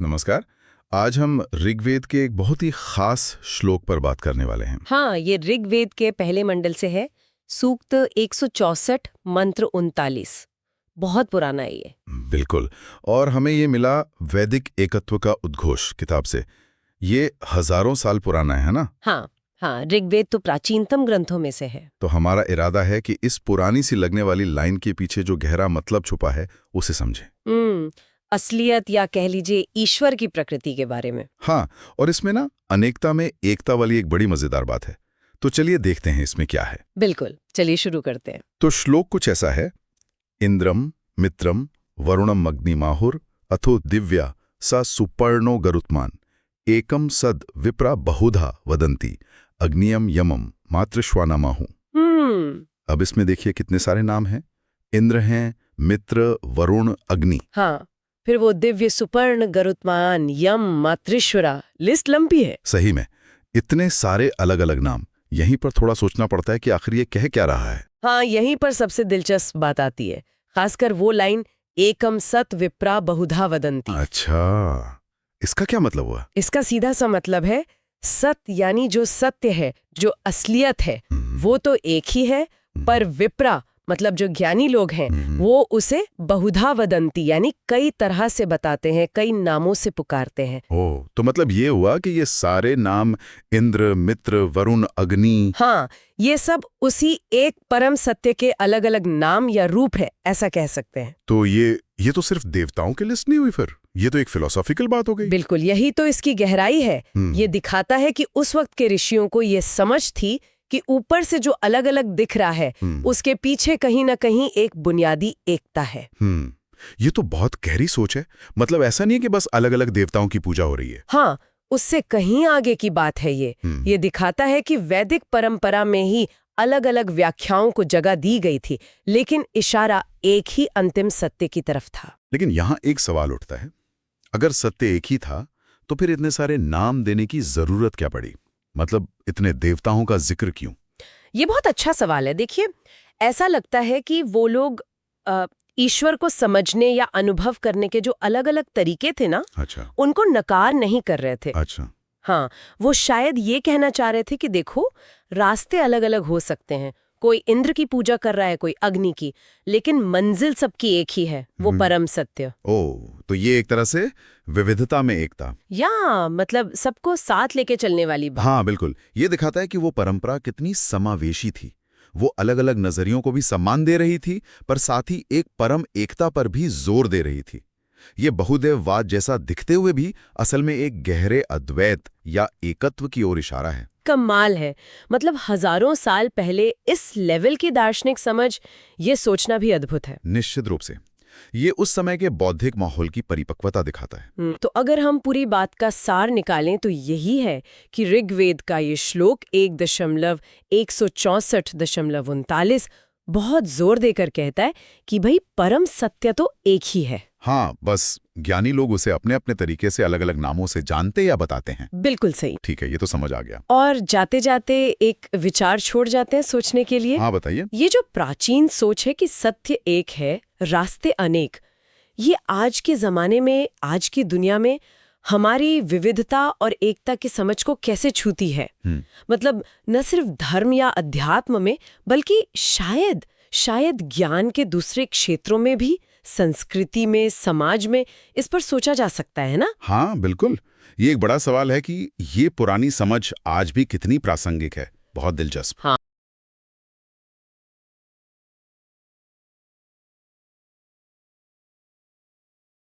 नमस्कार। आज हम ऋग्वेद के एक बहुत ही खास श्लोक पर बात करने वाले हैं। हाँ, ये ऋग्वेद के पहले मंडल से है। सूक्त 164 मंत्र 39। बहुत पुराना है ये। बिल्कुल। और हमें ये मिला वैदिक एकत्व का उद्घोष किताब से। ये हजारों साल पुराना है ना? हाँ, ऋग्वेद तो प्राचीनतम ग्रंथों में से है। तो हमारा इरादा है कि इस पुरानी सी लगने वाली लाइन के पीछे जो गहरा मतलब छुपा है उसे समझें। असलियत या कह लीजिए ईश्वर की प्रकृति के बारे में। हाँ, और इसमें ना अनेकता में एकता वाली एक बड़ी मजेदार बात है। तो चलिए देखते हैं इसमें क्या है। बिल्कुल, चलिए शुरू करते हैं। तो श्लोक कुछ ऐसा है। इंद्रम मित्रम वरुणम अग्निमाहुर अथो दिव्या सा सुपर्णो गरुत्मान एकम सद विप्रा बहुधा वदंती अग्नियम यमम मातृश्वानामाहु। अब इसमें देखिए कितने सारे नाम हैं। इंद्र हैं, मित्र, वरुण, अग्नि। हाँ, फिर वो दिव्य सुपर्ण गरुत्मान यम मातृश्वरा। लिस्ट लंबी है। सही में इतने सारे अलग अलग नाम। यहीं पर थोड़ा सोचना पड़ता है कि आखिर ये कह क्या रहा है। हाँ, यहीं पर सबसे दिलचस्प बात आती है, खासकर वो लाइन एकम सत विप्रा बहुधा वदंती। अच्छा, इसका क्या मतलब हुआ? इसका सीधा सा मतलब है सत्य, यानी जो सत्य है, जो असलियत है, वो तो एक ही है, पर विप्रा मतलब जो ज्ञानी लोग हैं वो उसे बहुधा वदंती यानी कई तरह से बताते हैं, कई नामों से पुकारते हैं। ओह, तो मतलब ये हुआ कि ये सारे नाम इंद्र, मित्र, वरुण, अग्नि, हाँ, ये सब उसी एक परम सत्य के अलग अलग नाम या रूप है, ऐसा कह सकते हैं। तो ये तो सिर्फ देवताओं की लिस्ट नहीं हुई, फिर ये तो एक फिलोसॉफिकल बात हो गई। बिल्कुल, यही तो इसकी गहराई है। ये दिखाता है कि उस वक्त के ऋषियों को ये समझ थी कि ऊपर से जो अलग अलग दिख रहा है उसके पीछे कहीं ना कहीं एक बुनियादी एकता है। ये तो बहुत गहरी सोच है। मतलब ऐसा नहीं है कि बस अलग अलग देवताओं की पूजा हो रही है। हाँ, उससे कहीं आगे की बात है ये। ये दिखाता है कि वैदिक परंपरा में ही अलग अलग व्याख्याओं को जगह दी गई थी, लेकिन इशारा एक ही अंतिम सत्य की तरफ था। लेकिन यहाँ एक सवाल उठता है, अगर सत्य एक ही था तो फिर इतने सारे नाम देने की जरूरत क्या पड़ी? मतलब इतने देवताओं का जिक्र क्यों? ये बहुत अच्छा सवाल है। देखिए, ऐसा लगता है कि वो लोग ईश्वर को समझने या अनुभव करने के जो अलग अलग तरीके थे ना, अच्छा, उनको नकार नहीं कर रहे थे। अच्छा। हाँ, वो शायद ये कहना चाह रहे थे कि देखो, रास्ते अलग अलग हो सकते हैं, कोई इंद्र की पूजा कर रहा है, कोई अग्नि की, लेकिन मंजिल सबकी एक ही है, वो परम सत्य। ओह, तो ये एक तरह से विविधता में एकता, या मतलब सबको साथ लेके चलने वाली बात। हाँ बिल्कुल। ये दिखाता है कि वो परंपरा कितनी समावेशी थी। वो अलग अलग नजरियों को भी सम्मान दे रही थी, पर साथ ही एक परम एकता पर भी जोर दे रही थी। ये बहुदेववाद जैसा दिखते हुए भी असल में एक गहरे अद्वैत या एकत्व की ओर इशारा है। कमाल है। मतलब हजारों साल पहले इस लेवल की दार्शनिक समझ, ये सोचना भी अद्भुत है। निश्चित रूप से ये उस समय के बौद्धिक माहौल की परिपक्वता दिखाता है। तो अगर हम पूरी बात का सार निकालें तो यही है कि ऋग्वेद का ये श्लोक 1.164.39 बहुत जोर देकर कहता है कि भाई परम सत्य तो एक ही है। हाँ, बस ज्ञानी लोग उसे अपने अपने तरीके से अलग अलग नामों से जानते या बताते हैं। बिल्कुल सही। ठीक है, ये तो समझ आ गया। और जाते जाते एक विचार छोड़ जाते हैं सोचने के लिए। हाँ बताइए। ये जो प्राचीन सोच है कि सत्य एक है, रास्ते अनेक, ये आज के जमाने में, आज की दुनिया में हमारी विविधता और एकता की समझ को कैसे छूती है? मतलब न सिर्फ धर्म या अध्यात्म में, बल्कि शायद ज्ञान के दूसरे क्षेत्रों में भी, संस्कृति में, समाज में, इस पर सोचा जा सकता है ना? हाँ बिल्कुल। ये एक बड़ा सवाल है कि ये पुरानी समझ आज भी कितनी प्रासंगिक है। बहुत दिलचस्प। हाँ।